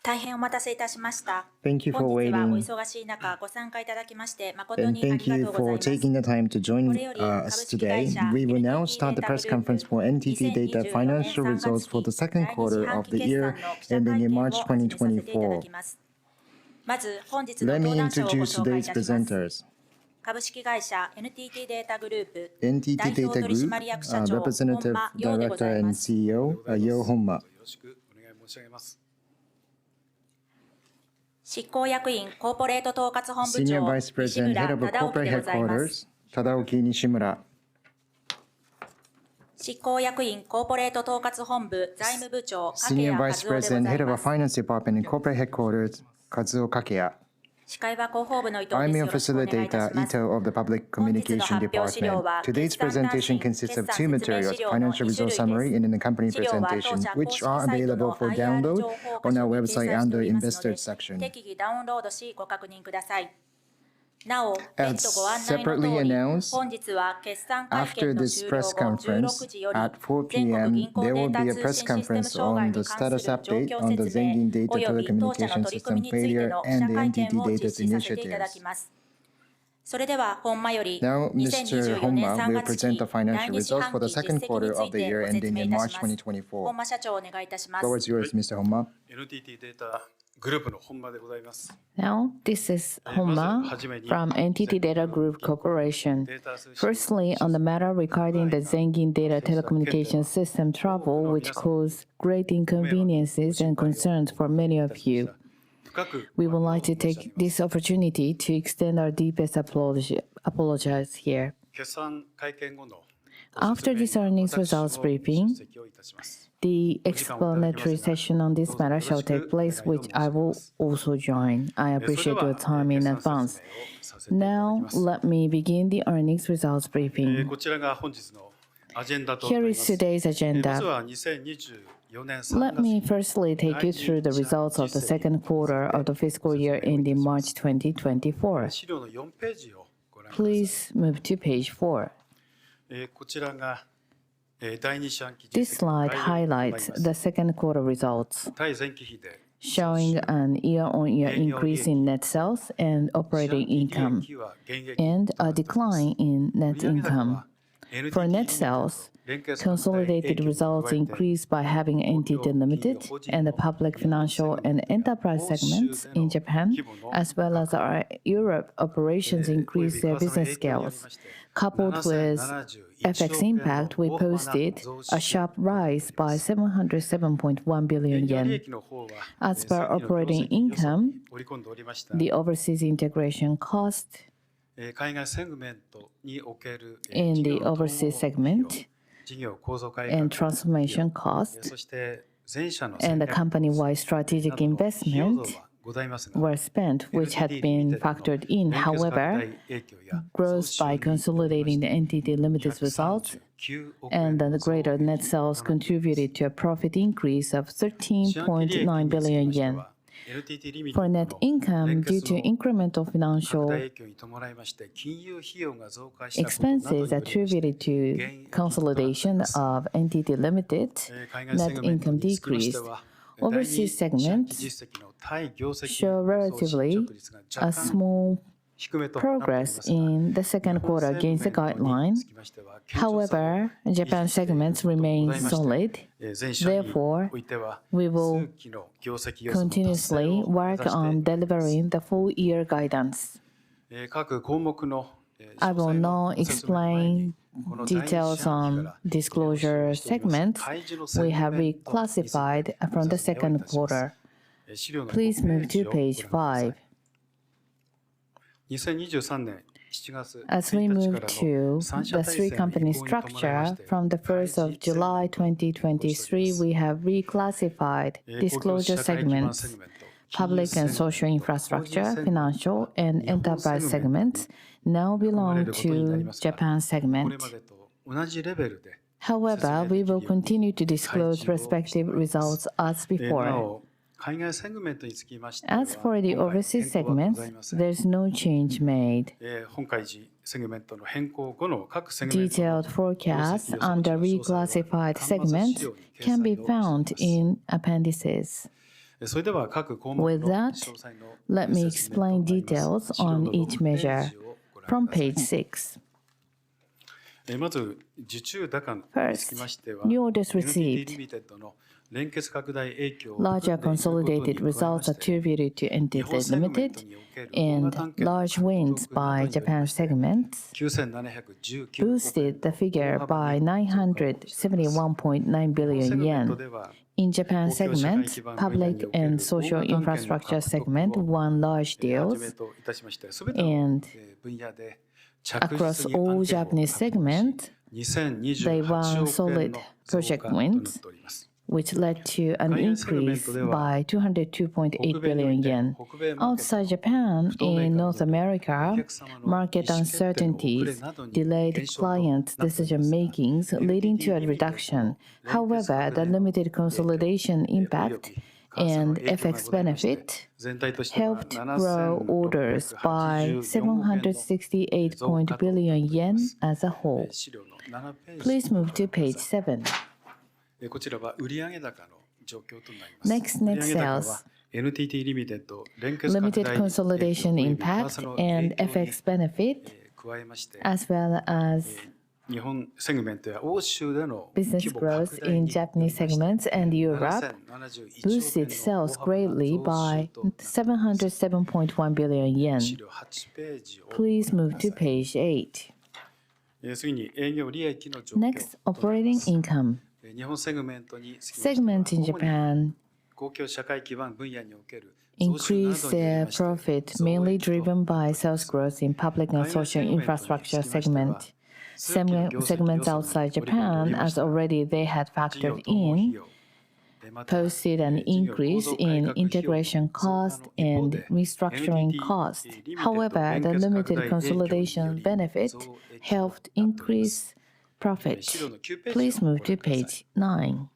大変お待たせいたしました。 Thank you for 本日はお waiting, 忙しい中ご参加いただきまして誠 and にあり thank が you とうござ for います。 taking the time to こ join れより株 us 式会 today. 社 We will now NTT start デー the タ press グループ conference for NTT Data 2024年 financial 3 results 月 for 期 the second 第2四 quarter 半 of 期 the 決 year 算の記者 ending 会 in 見 March を始めさせていただ 2024. きます。まず本日の Let me 登壇者をご introduce 紹介い today's たします。 presenters. 株式会社 NTT データグループ NTT 代表 Data 取 Group 締役社長本 Representative 間洋でござ Director い and ます。 CEO Yo Honma. よろしくお願い申し上げます。執行役員コーポレート統括本部 Senior 長 Vice 西 President, 村 Head of 忠興 Corporate でございます。 Headquarters, Tadaoki Nishimura. 執行役員コーポレート統括本部財務部長掛 Senior 谷和 Vice 夫でござ President, い Head of ま our す。 Finance Department and Corporate Headquarters, Kazuo Kakeya. 司会は広報部の伊藤で I'm す。 your よろしくお願いいた facilitator, します Ito of the Public 本日の Communication 発表資料 Department. は Today's 決算単 presentation 身 consists 決 of 算 two 説明 materials, 資料の financial 2種 results 類 summary です。 and an accompanying 資料は当 presentation, 社公 which 式 are サイト available の for IR download 情報 on 箇 our 所に掲 website 載してお under りますの Investor で section. 適宜ダウンロードしご確認ください。なお、 As 別途ご案内の separately 通り、 announced, 本日は決算会 after 見の this 終了 press 後16 conference 時より at 4 全国 p.m., 銀行 there デ will ータ be a 通 press 信システム conference 障害 on に the 関す status る状 update 況 on the 説明 Zengin Data および当社の Telecommunication 取り組 System みについて failure の記 and 者 the 会見 NTT を実 Data's 施させていただき initiatives. ます。それでは本間より Now, Mr. 2024年 Honma 3 will 月 present 期 the 第 financial 2四 results 半 for the 期実 second 績 quarter につ of い the て year ご説 ending 明い in た March します。 2024. 本間社長お願いいたします。 Floor is yours, Mr. Honma. NTT データグループの本間でございます。 Now, this is Honma from NTT Data Group Corporation. Firstly, on the matter regarding the Zengin Data Telecommunication System trouble, which caused great inconveniences and concerns for many of you, we would like to take this opportunity to extend our deepest apologies here. 決算会見後の After this earnings results briefing, the explanatory session on this matter shall take place, which I will also join. I appreciate your time in advance. Now, let me begin the earnings results briefing. こちらが本日のアジェンダと Here なり is ます。 today's まず agenda. は2024年3 Let 月 me 期 firstly take you through the results of the second quarter of the fiscal year ending March 2024. 資料の4ページをご覧ください。 Please move to page 4. こちらが第2四半期 This 実績の slide 概要となり highlights ます the second quarter results, 対前期比で showing an year-on-year increase in net sales and 四半 operating 期利 income, 益は減益 and a decline in 売 net 上高 income. は NTT For net リミテッド sales, 連携策 consolidated 影響を results 加えて increased by having NTT Limited and the public financial and enterprise segments in Japan, as well as our Europe operations increased their business scales. Coupled with FX impact, we posted a sharp rise by 707.1 billion 営業利 yen. 益の方は As per 先期の業績 operating 予測 income, に織り込んでおりました the overseas integration cost 海外セグメントにおける in 事 the 業の統合 overseas segment 事業構造改革 and transformation そ cost して全社の and the 戦略 company-wide strategic などの費用増 investment はございますが were spent, which had been factored in. 連結拡 However, 大影響や growth by consolidating the NTT Limited's results 239億 and 円 the greater net sales contributed to a profit increase of 13.9 billion yen. NTT リミテ For ッド net の income, 連 due 結 to の incremental 拡 financial 大影響に伴いまして金融費用が増加したことなどに expenses よりまして attributed to consolidation of NTT Limited, 海外セ net グメント income につきまして decreased. は Overseas 第二四半期 segments 実績の対業績 show 予想進 relatively 捗率が a 若干 small 低めとなっておりま progress すが in the second quarter against the guideline. However, Japan segments remain solid. 全社に Therefore, おいては we will 通期の業績予測達成 continuously を目 work 指して on delivering the full year guidance. 各項目の I 詳 will 細の not ご説明の前に explain この第二四 details 半期 on から disclosure segments 開示の we セ have グメントについて reclassified from the ご説明をい second たします quarter. 資料の Please 5ペ move ージ to を page ご覧くださ 5. い。2023年7月 As we 1日 move から to の三社 the 体 three 制の移 company 行に伴いま structure, して from the 1st of July 2023, we have reclassified 公共 disclosure 社会基盤セ segments, グメント public and social infrastructure, financial, and enterprise segments now 含まれ belong ることになり to ますが Japan これ segment. までと同じレベルで However, we will continue to disclose respective results as な before. お海外セグメントにつきましては As for the 今回 overseas 変更はござい segments, ません there's no change made. 本開示セグメントの変更後の各セグメントの Detailed forecasts under reclassified 端末資 segments 料に掲 can be 載をしてい found ます in appendices. それでは各項目 With の that, 詳細の let me 説明と explain なります details on 資料の each 6ペー measure ジをご覧 from ください page 6. まず受注高につきましては First, new orders NTT received. リミテッドの連結拡大影響を Larger 含んでいることに consolidated 加えま results して attributed to 日 NTT 本セグメント Limited における大 and 型案件の large 獲 wins 得な by どにより Japan まして segments 9719 boosted the figure 大幅 by に増加をしております 971.9 日本 billion セグメント yen. では In Japan 公共社会 segment, 基盤分野に public おける and 大 social 型案件の infrastructure 獲得 segment を won large はじめ deals といたしましてすべての and 分野で着 across 実に案 all 件を獲得 Japanese し segments, 2028 they won 億円 solid の増 project 加となっ wins, ております。 which led to an 海外セグメン increase トでは by 202.8北米におい billion て yen. 北米マーケット Outside Japan, 不透明感 in によ North るお America, 客様の market 意思決定の遅れ uncertainties などに delayed 減少となっており clients' ますが decision makings, leading to a reduction. However, the limited consolidation および impact 為替の and 影響が FX ございまして benefit 全体としては helped grow orders by 7684億円の 768 billion yen as a whole. 資料の7ページ Please move to page 7. こちらは売上高の状況となります。 Next, net 売上高は sales, NTT リミテッド連結拡 limited 大 consolidation 影響及び為 impact 替の and 影響に FX benefit, 加えまして as well as 日本セグメントや欧州での business 規模 growth 拡大 in により Japanese まして segments and Europe, 7071 億 boosted 円の sales 大幅な greatly 増 by 収となります 707.1 billion 資 yen. 料8ページを Please ご覧 move くだ to さい page 8. 次に営業利益の状況 Next, となり operating ます income. 日本セグメントにつきましては Segments in 主に Japan 公共社会基盤分野における増収な increased どにより their まして profit 増 mainly 益と driven by sales growth in public and social infrastructure segment. Segments outside Japan, as already they had factored in, posted an increase in integration cost and restructuring cost. However, the limited consolidation benefit helped increase profit. Please move to page 9.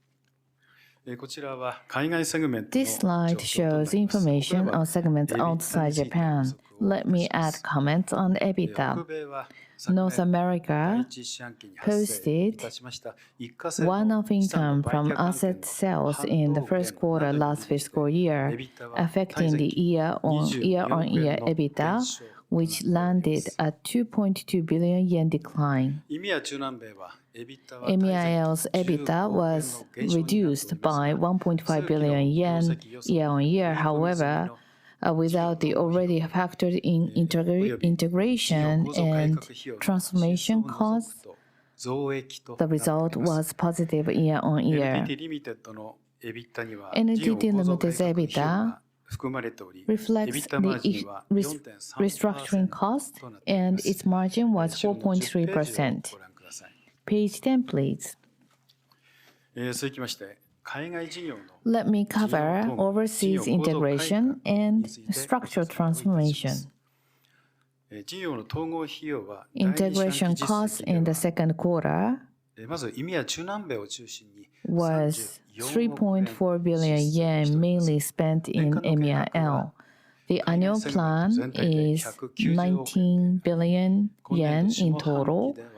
こちらは海外セグメントの This slide 状況となります shows information これは on segments outside について補 Japan. 足を Let me いた add します comments on 北 EBITDA. 米は昨年 North America 第一四半期に発生いたしました一過性の one-off 資産 income の売 from 却案件 asset の sales in the first quarter 反動減などにより last fiscal year, エビタは affecting the year-on-year 24 EBITDA, 減少 which landed at 2.2 billion yen decline. イミア中南米はエビタは EMEAL's EBITDA was reduced by 1.5 billion yen year-on-year. However, without the already factored in integration and transformation costs, 増益と the result was positive year-on-year. NTT リミテッドのエビタには NTT 事業構造改 Limited's 革費用 EBITDA が含まれており、 reflects エビタマージ the ンは restructuring cost, となっておりま and す its margin was 資料の10ページを 4.3%. ご覧ください。 Page 10, please. 続きまして海外事業の Let me cover overseas integration and structural transformation. 事業の統合費用は第二四半 Integration 期実 cost 績 in で the は second quarter まずイミア中南米を中心に was 34億円 3.4 billion 支出を yen, しております mainly spent in 年間の計画 EMEAL. は The annual plan is 19 billion 今年 yen 度下 in 半期 total では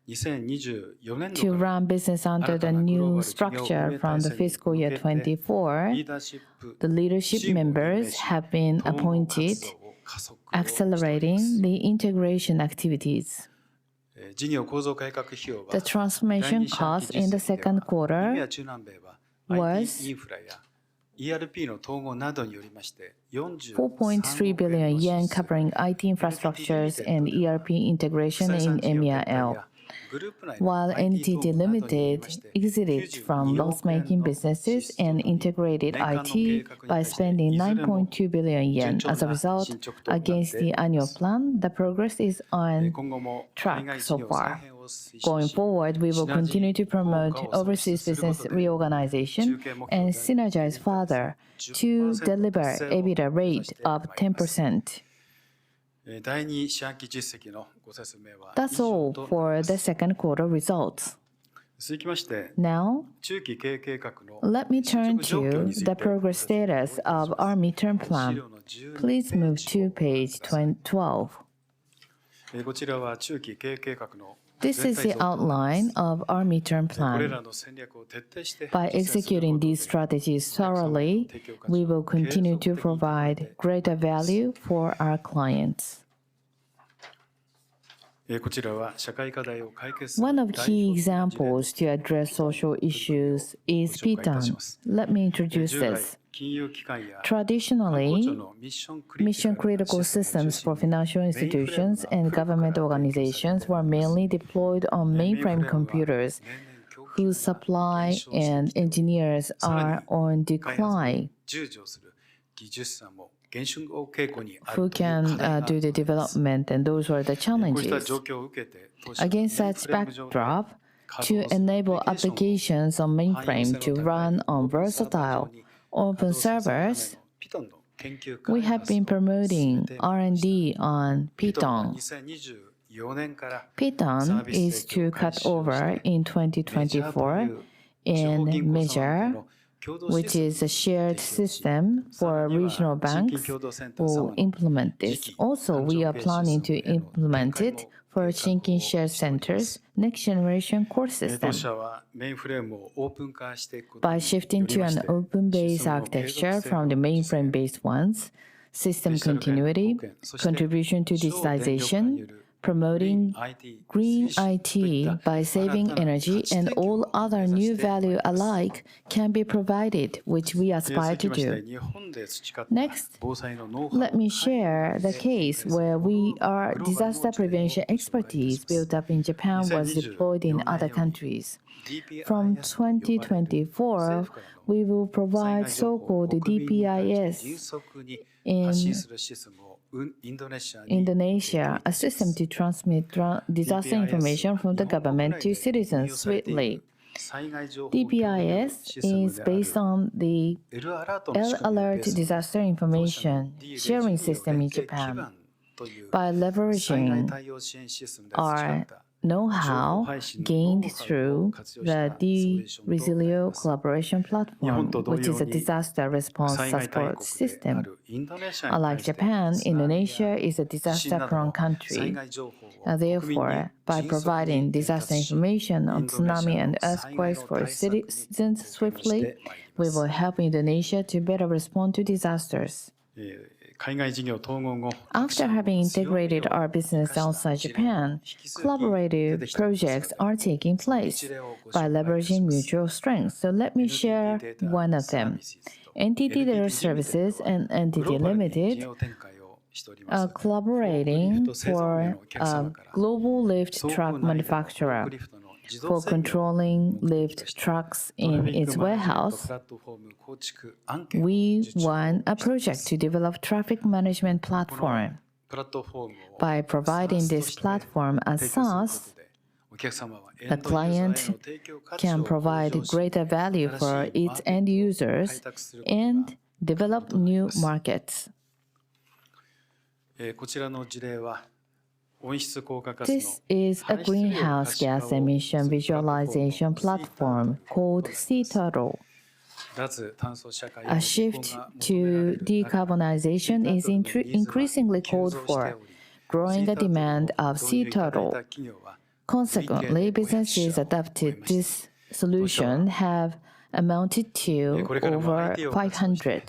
2024年 to 度から run business under the new structure from the fiscal year リ 24. ーダーシップ The leadership チームを任命 members し have been 統合活 appointed, 動を加速をしております accelerating the integration activities. 事業構造改革費用は The transformation 第二四半期 cost in the 実績では second quarter イミア中南米は was IT インフラや ERP の統合などによりまして43 4.3 billion yen covering IT infrastructures and ERP integration in EMEAL, while NTT Limited exited from loss-making businesses and integrated IT by spending 9.2 billion yen. As a result, against the annual plan, the progress is on 今後も track 海外 so 事業 far. 再編を推進 Going し forward, we will continue to promote overseas business reorganization and synergize further to deliver EBITDA rate of 10%. 第二四半期実績のご説明は以 That's 上 all となり for ま the す。 second quarter results. 続きまして Now, 中期経営計画の let me 進 turn 捗状況 to につい the て progress status of our midterm 資 plan. 料の12 Please ペー move ジを to ご覧く page ださい 12. こちらは中期経営計画の This is the outline of our midterm これ plan. らの戦略を徹底して By 実践するこ executing とで these strategies thoroughly, we will continue to provide greater value for our clients. こちらは社会課題を解決する One of 代 key 表的な事例 examples to address social issues is Piton. Let me introduce 従来 this. 金融機関や Traditionally, のミッション mission critical systems for financial institutions and government organizations were mainly deployed on mainframe computers whose supply and engineers are on decline. 従事をする技術者も減少傾向にあ Who るという can 課題が do the development, and those were the こうした challenges. 状況を受けて当社は Against メイン such フレーム上で backdrop, 稼 to 働する enable アプリケーションを applications on mainframe to run on versatile open servers, we have been promoting R&D on Python. 2024年から Python is to cut over in 2024 and Measure, which is a shared system for regional banks, will implement this. Also, we are planning to implement it for Shinkin Share Center's next generation core 当 system. 社はメインフレームをオープン化していくこと By に shifting より to まし an て open based システムの継続 architecture 性 from the の mainframe based ones, system continuity, contribution to digitization, promoting green IT by saving energy, and all other new value alike can be provided, which we aspire to do. 日本で培った Next, 防災のノウハウ let me share the case where our disaster prevention expertise built up in Japan was deployed in other countries. From 2024, we will provide so-called DPIS 迅速に in 発信するシステムをインドネシアに Indonesia, a system to transmit disaster information from the government to citizens swiftly. 災害情報 DPIS システム is である based on the L アラートの L 仕組みをベー Alert スに disaster information sharing system in Japan. By 災害 leveraging 対応支援システムで培っ our た know-how gained through the DResilio collaboration platform, which is a disaster response 災害大 support 国であ system. るインドネシアに Unlike 対して Japan, 津波や Indonesia is a 地震など disaster-prone の災 country. 害情報を国民に Therefore, by 迅速に providing 伝 disaster 達し information on インドネシア tsunami の and 災害 earthquakes の for 対策に citizens 貢献をし swiftly, てまいり we ます will help Indonesia to better respond to disasters. 海外事業統合後 After having integrated our business outside Japan, collaborative projects are taking place by leveraging mutual strengths. So let me share one of them. NTT Data Services and NTT Limited are collaborating for a global lift truck manufacturer for controlling lift trucks in its warehouse. We won a project to develop traffic management platform. By providing this platform as SaaS, the client can provide greater value for its end users and develop new markets. こちらの事例は温室効果ガスの This is a greenhouse gas emission visualization platform called Sea Turtle. 脱炭素社会へ A の shift 移 to 行が decarbonization is increasingly called for, growing the demand of sea turtle. Consequently, businesses adopted this solution have amounted to over 500.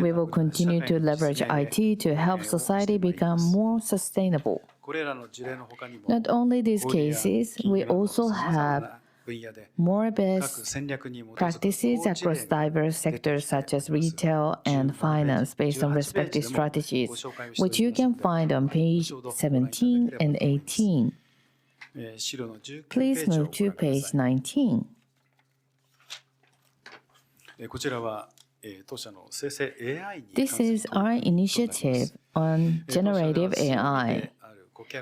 We will continue to leverage IT to help society become more sustainable. これらの事例の他にも Not only these 小売や cases, 金 we 融など also 様々 have な分野で more 各 best 戦略に基づく practices 好事 across 例が diverse sectors such as retail and finance based on respective strategies, which you can find on page 17 and 18. 資料の19 Please ページを move ご to 覧くだ page さい。 19. こちらは当社の生成 AI に This is our initiative on generative AI.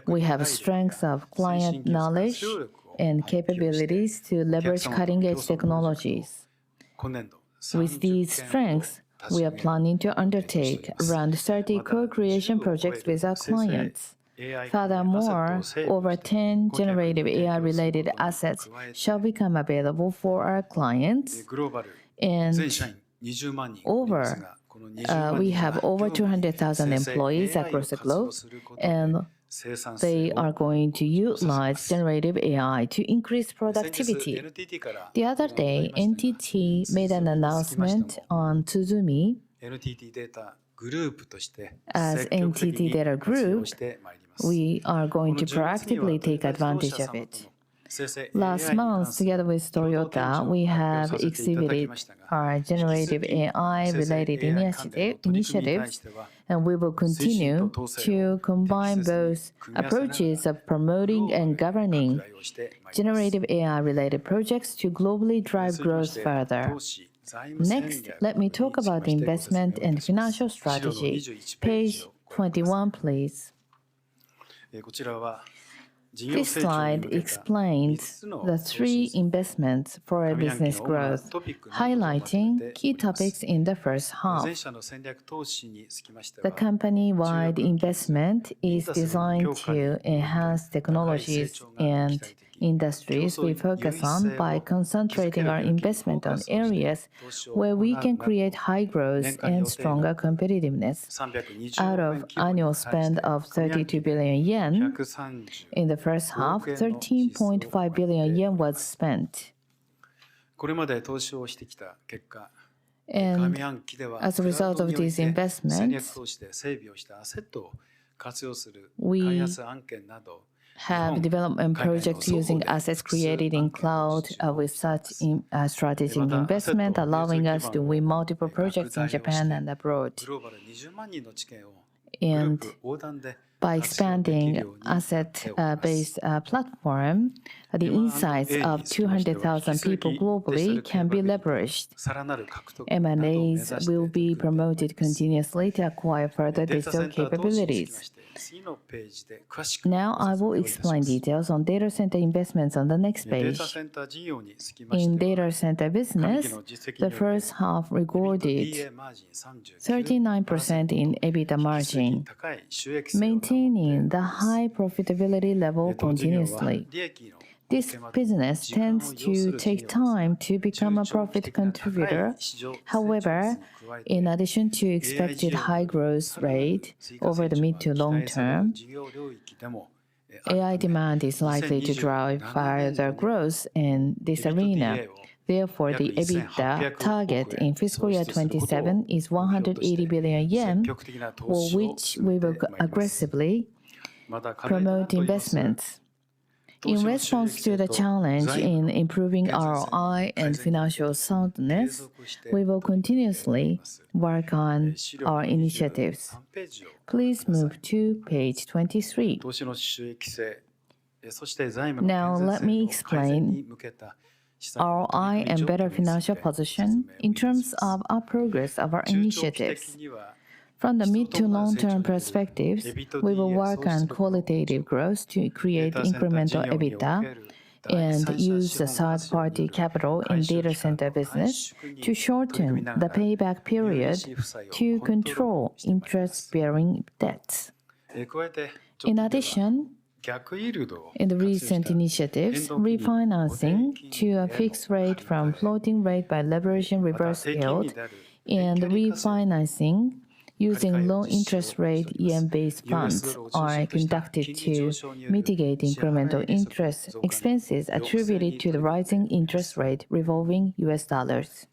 We have strengths of client knowledge and capabilities to leverage cutting-edge technologies. With these strengths, we are planning to undertake around 30 co-creation projects with our clients. Furthermore, over 10 generative AI-related assets shall become available for our clients, グローバル and 全社員20万人おりますが、この20万人 we have over 200,000 employees across the globe, and they are going to utilize generative AI to increase productivity. The other day, NTT made an announcement on Tsuzumi. As NTT Data Group, we are going to proactively take advantage of it. Last month, together with Toyota, we have exhibited our generative AI-related initiatives, and we will continue to combine both approaches of promoting and governing generative AI-related projects to globally drive growth further. Next, let me talk about the investment and financial strategy. Page 21, please. This slide explains the three investments for a business growth, highlighting key topics in the first half. The company-wide investment is designed to enhance technologies and industries we focus on by concentrating our investment on areas where we can create high growth and stronger competitiveness. Out of annual spend of 32 billion yen, in the first half, 13.5 billion yen was spent. And as a result of these investments, we have development projects using assets created in cloud with such strategic investment, allowing us to win multiple projects in Japan and abroad. And by expanding asset-based platform, the insights of 200,000 people globally can be leveraged. M&As will be promoted continuously to acquire further digital capabilities. Now I will explain details on data center investments on the next page. In data center business, the first half recorded 39% in EBITDA margin, maintaining the high profitability level continuously. This business tends to take time to become a profit contributor. However, in addition to expected high growth rate over the mid to long term, AI demand is likely to drive further growth in this arena. Therefore, the EBITDA target in fiscal year 27 is 180 billion yen, for which we will aggressively promote investments. In response to the challenge in improving ROI and financial soundness, we will continuously work on our initiatives. Please move to page 23. Now let me explain ROI and better financial position in terms of our progress of our initiatives. From the mid to long-term perspectives, we will work on qualitative growth to create incremental EBITDA and use the third-party capital in data center business to shorten the payback period to control interest-bearing debts. In addition, in the recent initiatives, refinancing to a fixed rate from floating rate by leveraging reverse yield and refinancing using low interest rate yen-based funds are conducted to mitigate incremental interest expenses attributed to the rising interest rate revolving US dollars.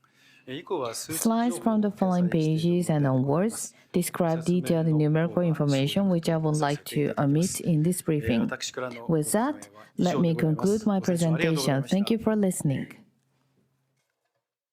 Slides from the following pages and onwards describe detailed numerical information which I would like to omit in this briefing. With that, let me conclude my presentation. Thank you for listening.